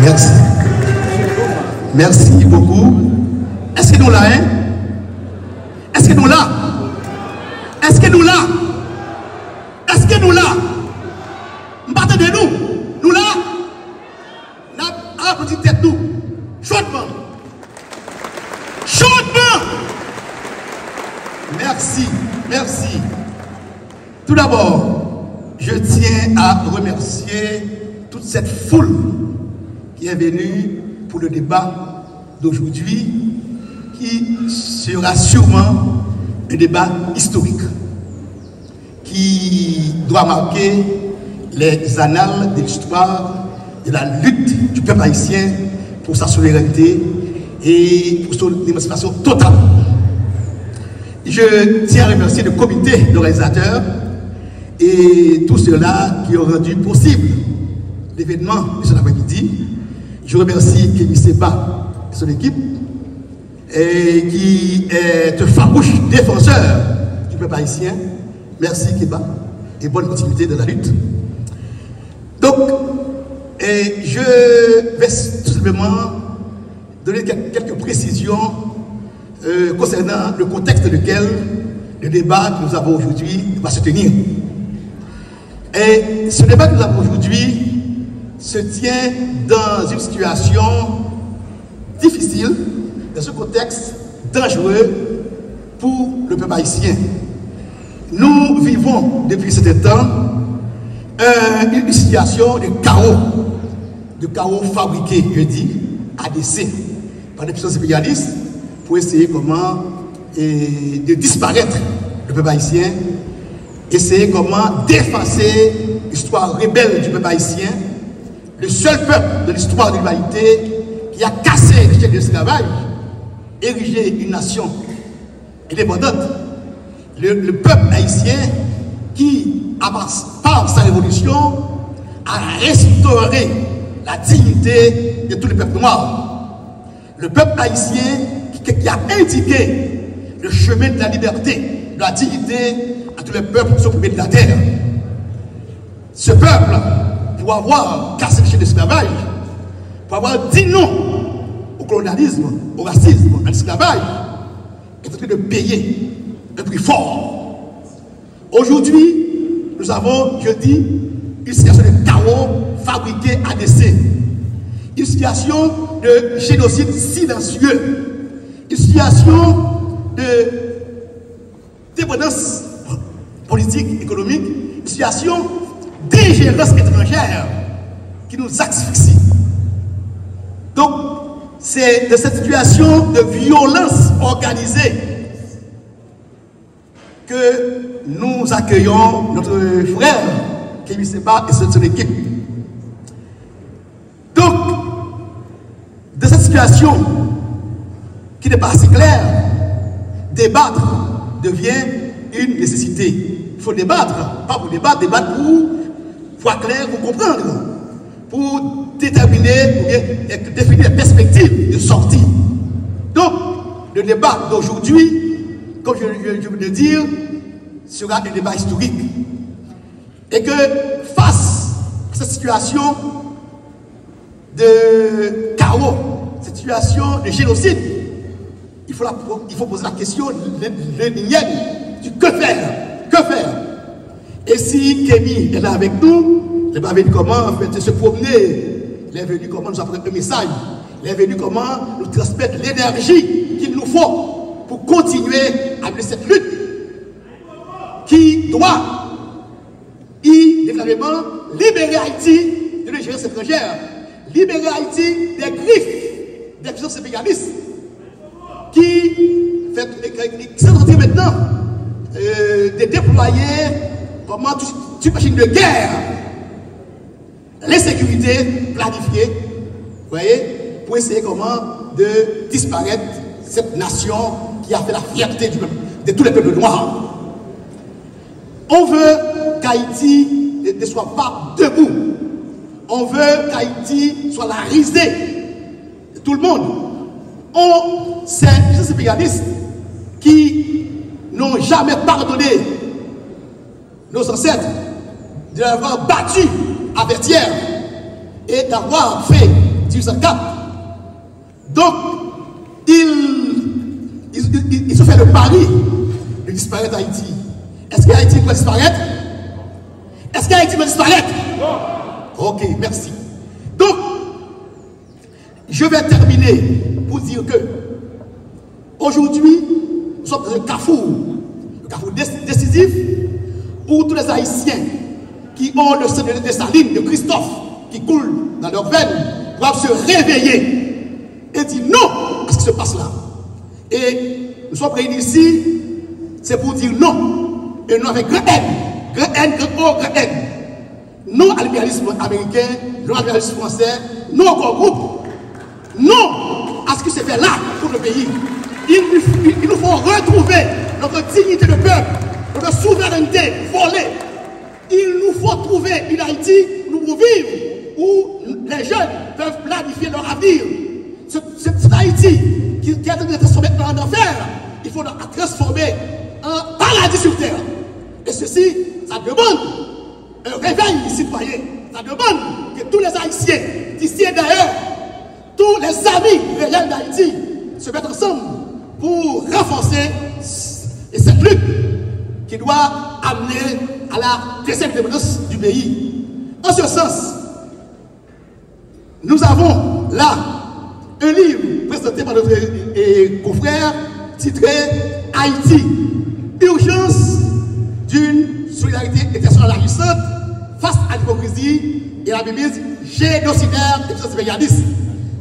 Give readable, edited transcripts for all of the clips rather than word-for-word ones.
Merci. Merci beaucoup. Est-ce que nous là, hein? Est-ce que nous là? Est-ce que nous là? Est-ce que nous là? M'battez de nous? Nous là? À petite tête nous. Chaudement. Chaudement. Merci. Merci. Tout d'abord, je tiens à remercier toute cette foule qui est venue pour le débat d'aujourd'hui, qui sera sûrement un débat historique, qui doit marquer les annales de l'histoire de la lutte du peuple haïtien pour sa souveraineté et pour son émancipation totale. Je tiens à remercier le comité d'organisateurs et tous ceux-là qui ont rendu possible l'événement de cet après-midi. Je remercie Kémy Seba et son équipe, et qui est un farouche défenseur du peuple haïtien. Merci Kéba et bonne continuité de la lutte. Donc, je vais tout simplement donner quelques précisions concernant le contexte dans lequel le débat que nous avons aujourd'hui va se tenir. Et ce débat que nous avons aujourd'hui se tient dans une situation difficile, dans un contexte dangereux pour le peuple haïtien. Nous vivons depuis ce temps une situation de chaos fabriqué, je dis, à dessein, par des puissances impérialistes pour essayer comment de disparaître le peuple haïtien, essayer comment d'effacer l'histoire rebelle du peuple haïtien, le seul peuple de l'histoire de l'humanité qui a cassé l'échec de l'esclavage, érigé une nation indépendante. Le peuple haïtien qui, par sa révolution, a restauré la dignité de tous les peuples noirs. Le peuple haïtien qui a indiqué le chemin de la liberté, de la dignité à tous les peuples sur le de la terre. Ce peuple, pour avoir cassé l'échec de l'esclavage, pour avoir dit non au colonialisme, au racisme, à l'esclavage, est en train de payer un prix fort. Aujourd'hui, nous avons, je dis, une situation de chaos fabriqué à dessein. Une situation de génocide silencieux. Une situation de dépendance politique, économique. Une situation d'ingérence étrangère qui nous asphyxie. Donc, c'est de cette situation de violence organisée que nous accueillons notre frère Kémy Seba et son équipe. Donc, de cette situation qui n'est pas assez claire, débattre devient une nécessité. Il faut débattre, pas pour débattre, débattre pour voir clair, pour comprendre, pour déterminer, ou bien définir les perspectives de sortie. Donc, le débat d'aujourd'hui, comme je veux le dire, sera un débat historique. Et que face à cette situation de chaos, cette situation de génocide, il faut poser la question l'énième du que faire. Que faire? Et si Kémy est là avec nous, il va venir comment en fait se promener, il est venu comment nous apprendre un message, il est venu comment nous transmettre l'énergie qu'il nous faut pour continuer à mener cette lutte qui doit inévitablement libérer Haïti de l'ingérence étrangère, libérer Haïti des griffes des puissances impérialistes qui sont en train maintenant de déployer comment toute machine de guerre, l'insécurité planifiée, vous voyez, pour essayer comment de disparaître cette nation qui a fait la fierté de tous les peuples noirs. On veut qu'Haïti ne soit pas debout. On veut qu'Haïti soit la risée de tout le monde. C'est les impérialistes qui n'ont jamais pardonné nos ancêtres de l'avoir battu à Vertières. et d'avoir fait 1804. Donc, il se fait le pari de disparaître Haïti. Est-ce qu'Haïti doit disparaître? Est-ce qu'Haïti doit disparaître? Non. Ok, merci. Donc, je vais terminer pour dire que aujourd'hui, nous sommes dans un carrefour décisif pour tous les Haïtiens qui ont le sang de Saline, de Christophe, qui coule dans leurs veines, doivent se réveiller et dire non à ce qui se passe là. Et nous sommes réunis ici, c'est pour dire non, et non avec grand N, grand N, grand O, grand N. Non à l'impérialisme américain, non à l'impérialisme français, non au groupe, non à ce qui s'est fait là pour le pays. Il nous faut retrouver notre dignité de peuple, notre souveraineté volée. Il nous faut trouver une Haïti où nous pouvons vivre, où les jeunes peuvent planifier leur avenir. Cette Haïti qui est en train de transformer en enfer, il faut la transformer en paradis sur terre. Et ceci, ça demande un réveil citoyen. Ça demande que tous les Haïtiens, d'ici et d'ailleurs, tous les amis réels d'Haïti se mettent ensemble pour renforcer cette lutte qui doit amener à la deuxième indépendance du pays. En ce sens, nous avons là un livre présenté par notre confrère titré Haïti, urgence d'une solidarité internationale agissante face à l'hypocrisie et à la mémise génocidaire des puissances impérialistes.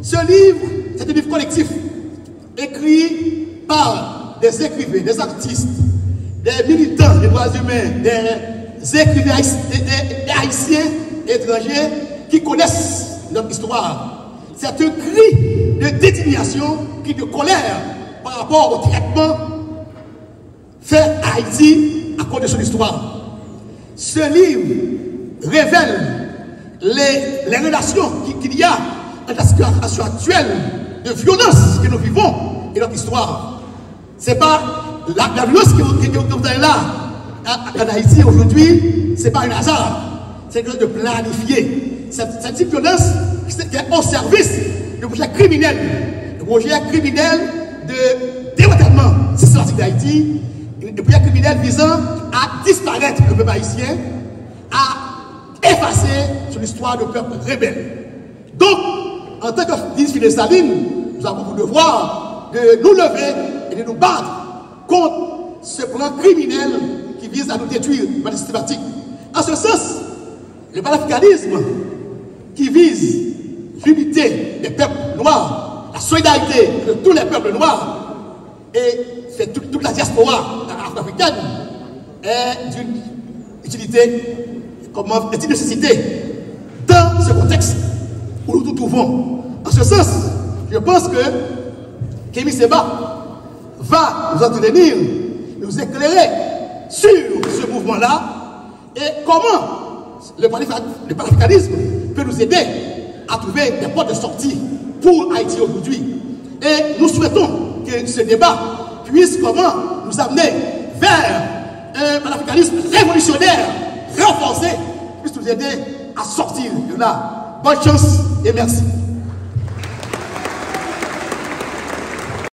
Ce livre, c'est un livre collectif écrit par des écrivains, des artistes, des militants des droits humains, des écrivains des Haïtiens étrangers qui connaissent notre histoire. C'est un cri de dédignation, cri de colère par rapport au traitement fait à Haïti à cause de son histoire. Ce livre révèle les relations qu'il y a entre la situation actuelle de violence que nous vivons et notre histoire. Ce n'est pas la violence que vous avez là en Haïti aujourd'hui, ce n'est pas un hasard. C'est quelque chose de planifié. Cette violence qui est au service du projet criminel. Le projet criminel de démantèlement systématique d'Haïti. Le projet criminel visant à disparaître le peuple haïtien, à effacer sur l'histoire du peuple rebelle. Donc, en tant que ministre de Saline, nous avons pour devoir de nous lever et de nous battre contre ce plan criminel qui vise à nous détruire de manière systématique. En ce sens, le panafricanisme qui vise l'unité des peuples noirs, la solidarité de tous les peuples noirs et fait toute la diaspora africaine est d'une utilité, est une nécessité dans ce contexte où nous nous trouvons. En ce sens, je pense que Kémy Séba va nous entretenir, nous éclairer sur ce mouvement-là et comment le panafricanisme peut nous aider à trouver des portes de sortie pour Haïti aujourd'hui. Et nous souhaitons que ce débat puisse comment nous amener vers un panafricanisme révolutionnaire, renforcé, puisse nous aider à sortir de là. Bonne chance et merci.